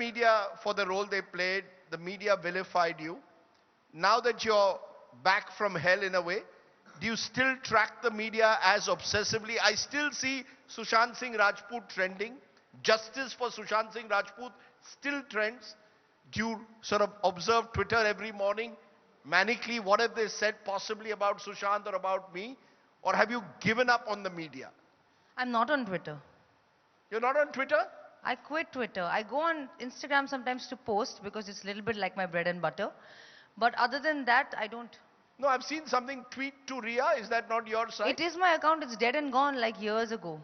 media for the role they played. The media vilified you. Now that you're back from hell in a way, do you still track the media as obsessively? I still see Sushant Singh Rajput trending. Justice for Sushant Singh Rajput still trends. Do you sort of observe Twitter every morning, manically? What have they said possibly about Sushant or about me? Or have you given up on the media? I'm not on Twitter. You're not on Twitter? I quit Twitter. I go on Instagram sometimes to post because it's a little bit like my bread and butter. But other than that, I don't. No, I've seen something tweet to Rhea. Is that not your site? It is my account. It's dead and gone like years ago.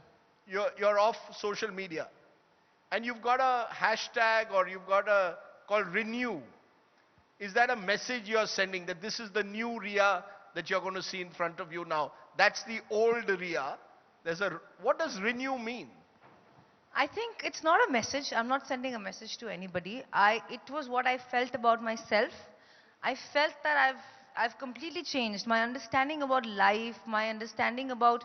You're off social media. And you've got a hashtag or you've got a called renew. Is that a message you're sending that this is the new Rhea that you're going to see in front of you now? That's the old Rhea. What does renew mean? I think it's not a message. I'm not sending a message to anybody. It was what I felt about myself. I felt that I've completely changed. My understanding about life, my understanding about,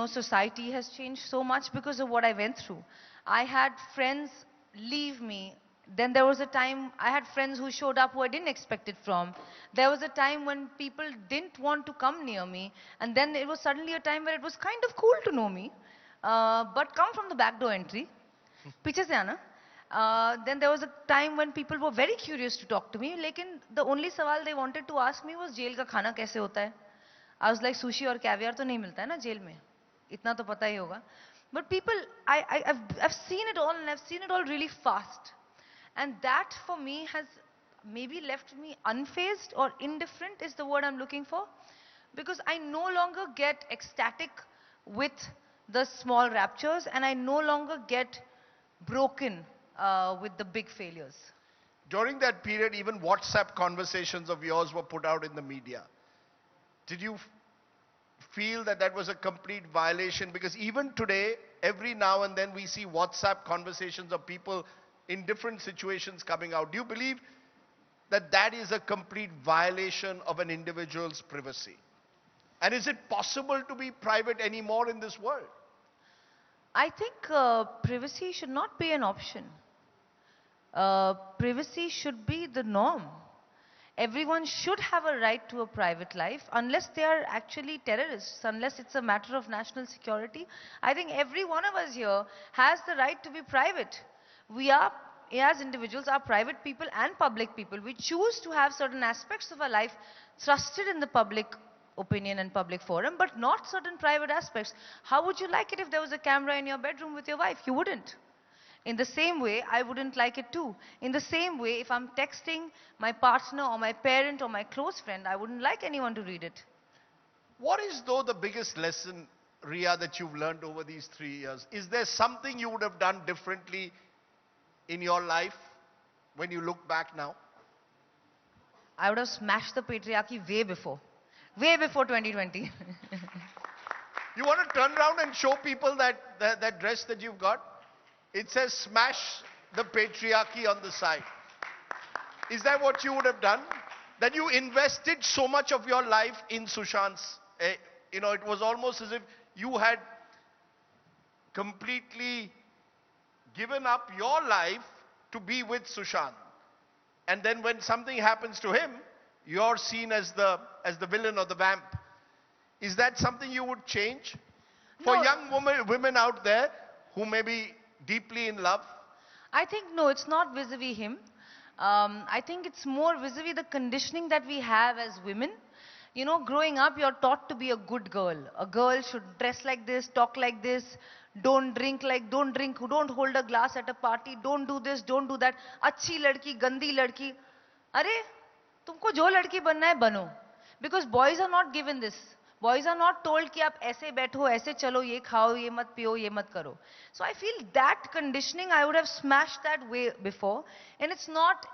society has changed so much because of what I went through. I had friends leave me. Then there was a time I had friends who showed up who I didn't expect it from. There was a time when people didn't want to come near me. And then it was suddenly a time where it was kind of cool to know me. But come from the back door entry. पीछे से आना. Then there was a time when people were very curious to talk to me. लेकिन the only सवाल they wanted to ask me was jail का खाना कैसे होता है. I was like sushi और caviar तो नहीं मिलता है ना जेल में. इतना तो पता ही होगा. But people, I've seen it all and I've seen it all really fast. And that for me has maybe left me unfazed or indifferent is the word I'm looking for. Because I no longer get ecstatic with the small raptures and I no longer get broken with the big failures. During that period, even WhatsApp conversations of yours were put out in the media. Did you feel that that was a complete violation? Because even today, every now and then we see WhatsApp conversations of people in different situations coming out. Do you believe that that is a complete violation of an individual's privacy? And is it possible to be private anymore in this world? I think privacy should not be an option. Privacy should be the norm. Everyone should have a right to a private life unless they are actually terrorists, unless it's a matter of national security. I think every one of us here has the right to be private. We are, as individuals, are private people and public people. We choose to have certain aspects of our life thrusted in the public opinion and public forum, but not certain private aspects. How would you like it if there was a camera in your bedroom with your wife? You wouldn't. In the same way, I wouldn't like it too. In the same way, if I'm texting my partner or my parent or my close friend, I wouldn't like anyone to read it. What is, though, the biggest lesson, Rhea, that you've learned over these 3 years? Is there something you would have done differently in your life when you look back now? I would have smashed the patriarchy way before 2020. You want to turn around and show people that dress that you've got? It says smash the patriarchy on the side. Is that what you would have done? That you invested so much of your life in Sushant's, it was almost as if you had completely given up your life to be with Sushant. And then when something happens to him, you're seen as the villain or the vamp. Is that something you would change? For No. young women out there who may be deeply in love? I think, no, it's not vis-a-vis him. I think it's more vis-a-vis the conditioning that we have as women. Growing up, you're taught to be a good girl. A girl should dress like this, talk like this, don't drink, don't hold a glass at a party, don't do this, don't do that. Achhi ladki, gandi ladki. Arey, तुमको जो लड़की बनना है बनो. Because boys are not given this. Boys are not told कि आप ऐसे बैठो, ऐसे चलो, ये खाओ, ये मत पियो, ये मत करो. So I feel that conditioning, I would have smashed that way before. And it's not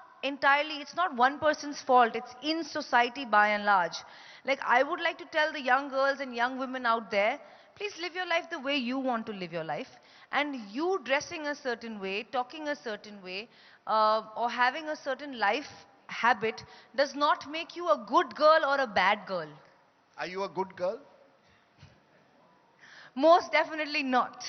one person's fault. It's in society by and large. Like, I would like to tell the young girls and young women out there, please live your life the way you want to live your life. And you dressing a certain way, talking a certain way, or having a certain life habit does not make you a good girl or a bad girl. Are you a good girl? Most definitely not.